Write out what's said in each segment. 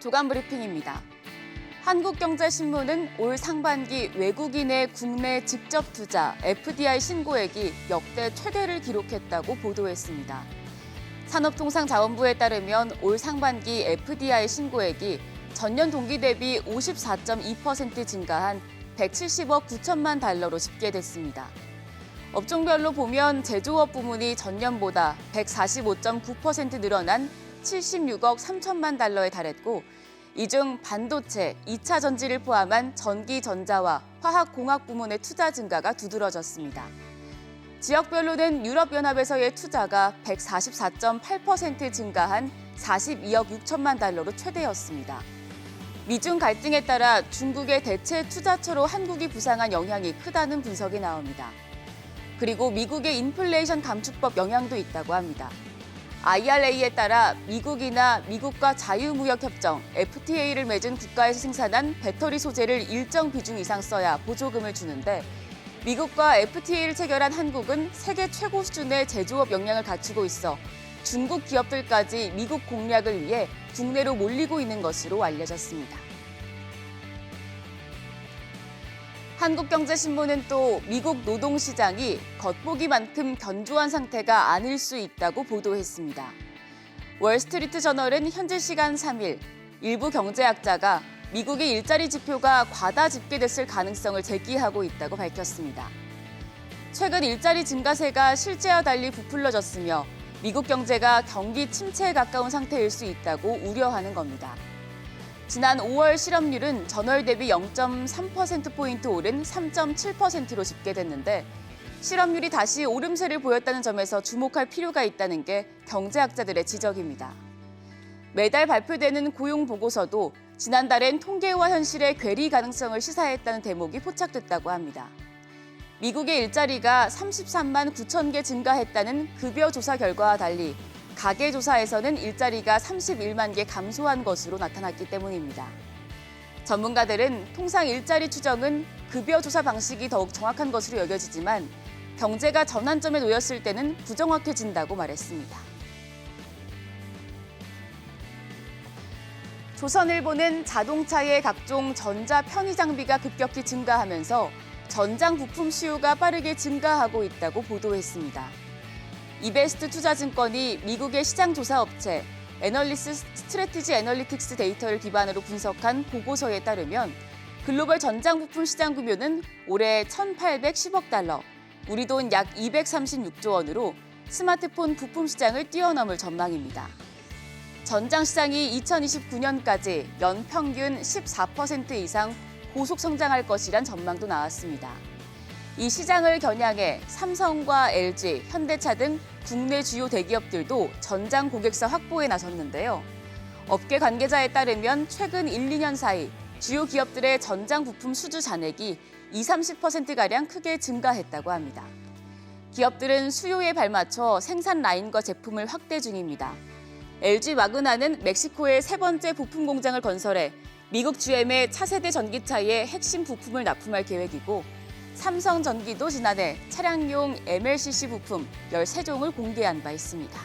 조간 브리핑입니다. 한국경제신문은 올 상반기 외국인의 국내 직접 투자 FDI 신고액이 역대 최대를 기록했다고 보도했습니다. 산업통상자원부에 따르면 올 상반기 FDI 신고액이 전년 동기 대비 54.2% 증가한 170억 9천만 달러로 집계됐습니다. 업종별로 보면 제조업 부문이 전년보다 145.9% 늘어난 76억 3천만 달러에 달했고, 이 중 반도체, 2차 전지를 포함한 전기, 전자와 화학공학 부문의 투자 증가가 두드러졌습니다. 지역별로는 유럽연합에서의 투자가 144.8% 증가한 42억 6천만 달러로 최대였습니다. 미중 갈등에 따라 중국의 대체 투자처로 한국이 부상한 영향이 크다는 분석이 나옵니다. 그리고 미국의 인플레이션 감축법 영향도 있다고 합니다. IRA에 따라 미국이나 미국과 자유무역협정 FTA를 맺은 국가에서 생산한 배터리 소재를 일정 비중 이상 써야 보조금을 주는데, 미국과 FTA를 체결한 한국은 세계 최고 수준의 제조업 역량을 갖추고 있어 중국 기업들까지 미국 공략을 위해 국내로 몰리고 있는 것으로 알려졌습니다. 한국경제신문은 또 미국 노동시장이 겉보기만큼 견조한 상태가 아닐 수 있다고 보도했습니다. 월스트리트 저널은 현지 시간 3일 일부 경제학자가 미국의 일자리 지표가 과다 집계됐을 가능성을 제기하고 있다고 밝혔습니다. 최근 일자리 증가세가 실제와 달리 부풀려졌으며 미국 경제가 경기 침체에 가까운 상태일 수 있다고 우려하는 겁니다. 지난 5월 실업률은 전월 대비 0.3%포인트 오른 3.7%로 집계됐는데, 실업률이 다시 오름세를 보였다는 점에서 주목할 필요가 있다는 게 경제학자들의 지적입니다. 매달 발표되는 고용보고서도 지난달엔 통계와 현실의 괴리 가능성을 시사했다는 대목이 포착됐다고 합니다. 미국의 일자리가 33만 9천 개 증가했다는 급여 조사 결과와 달리 가계조사에서는 일자리가 31만 개 감소한 것으로 나타났기 때문입니다. 전문가들은 통상 일자리 추정은 급여 조사 방식이 더욱 정확한 것으로 여겨지지만 경제가 전환점에 놓였을 때는 부정확해진다고 말했습니다. 조선일보는 자동차의 각종 전자 편의 장비가 급격히 증가하면서 전장 부품 수요가 빠르게 증가하고 있다고 보도했습니다. 이베스트 투자증권이 미국의 시장 조사 업체 애널리스 스트래티지 애널리틱스 데이터를 기반으로 분석한 보고서에 따르면 글로벌 전장 부품 시장 규모는 올해 1,810억 달러, 우리 돈 약 236조 원으로 스마트폰 부품 시장을 뛰어넘을 전망입니다. 전장 시장이 2029년까지 연평균 14% 이상 고속 성장할 것이란 전망도 나왔습니다. 이 시장을 겨냥해 삼성과 LG, 현대차 등 국내 주요 대기업들도 전장 고객사 확보에 나섰는데요. 업계 관계자에 따르면 최근 1, 2년 사이 주요 기업들의 전장 부품 수주 잔액이 20-30%가량 크게 증가했다고 합니다. 기업들은 수요에 발맞춰 생산 라인과 제품을 확대 중입니다. LG 와그나는 멕시코에 세 번째 부품 공장을 건설해 미국 GM의 차세대 전기차의 핵심 부품을 납품할 계획이고, 삼성전기도 지난해 차량용 MLCC 부품 13종을 공개한 바 있습니다.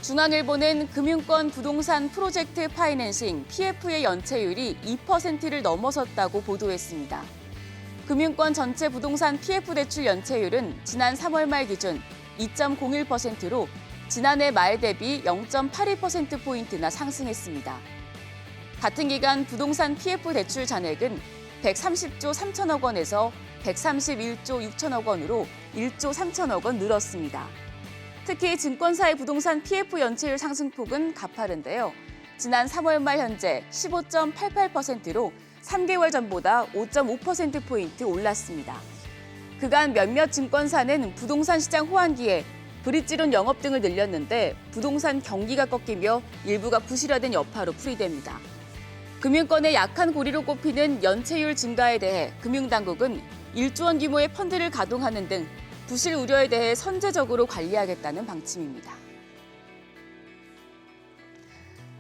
중앙일보는 금융권 부동산 프로젝트 파이낸싱 PF의 연체율이 2%를 넘어섰다고 보도했습니다. 금융권 전체 부동산 PF 대출 연체율은 지난 3월 말 기준 2.01%로 지난해 말 대비 0.82%포인트나 상승했습니다. 같은 기간 부동산 PF 대출 잔액은 130조 3천억 원에서 131조 6천억 원으로 1조 3천억 원 늘었습니다. 특히 증권사의 부동산 PF 연체율 상승폭은 가파른데요. 지난 3월 말 현재 15.88%로 3개월 전보다 5.5%포인트 올랐습니다. 그간 몇몇 증권사는 부동산 시장 호황기에 브릿지론 영업 등을 늘렸는데 부동산 경기가 꺾이며 일부가 부실화된 여파로 풀이됩니다. 금융권의 약한 고리로 꼽히는 연체율 증가에 대해 금융당국은 1조 원 규모의 펀드를 가동하는 등 부실 우려에 대해 선제적으로 관리하겠다는 방침입니다.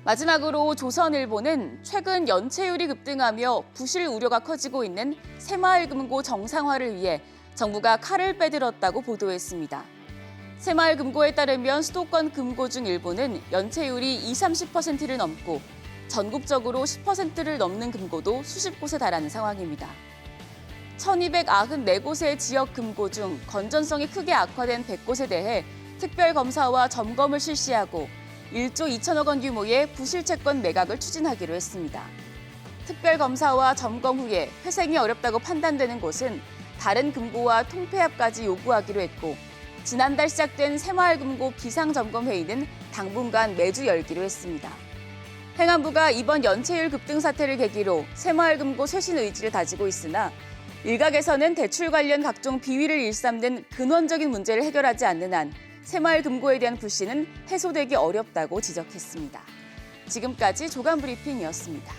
마지막으로 조선일보는 최근 연체율이 급등하며 부실 우려가 커지고 있는 새마을금고 정상화를 위해 정부가 칼을 빼들었다고 보도했습니다. 새마을금고에 따르면 수도권 금고 중 일부는 연체율이 20~30%를 넘고 전국적으로 10%를 넘는 금고도 수십 곳에 달하는 상황입니다. 1,294곳의 지역 금고 중 건전성이 크게 악화된 100곳에 대해 특별검사와 점검을 실시하고 1조 2천억 원 규모의 부실채권 매각을 추진하기로 했습니다. 특별검사와 점검 후에 회생이 어렵다고 판단되는 곳은 다른 금고와 통폐합까지 요구하기로 했고 지난달 시작된 새마을금고 비상점검회의는 당분간 매주 열기로 했습니다. 행안부가 이번 연체율 급등 사태를 계기로 새마을금고 쇄신 의지를 다지고 있으나 일각에서는 대출 관련 각종 비위를 일삼는 근원적인 문제를 해결하지 않는 한 새마을금고에 대한 불신은 해소되기 어렵다고 지적했습니다. 지금까지 조간브리핑이었습니다.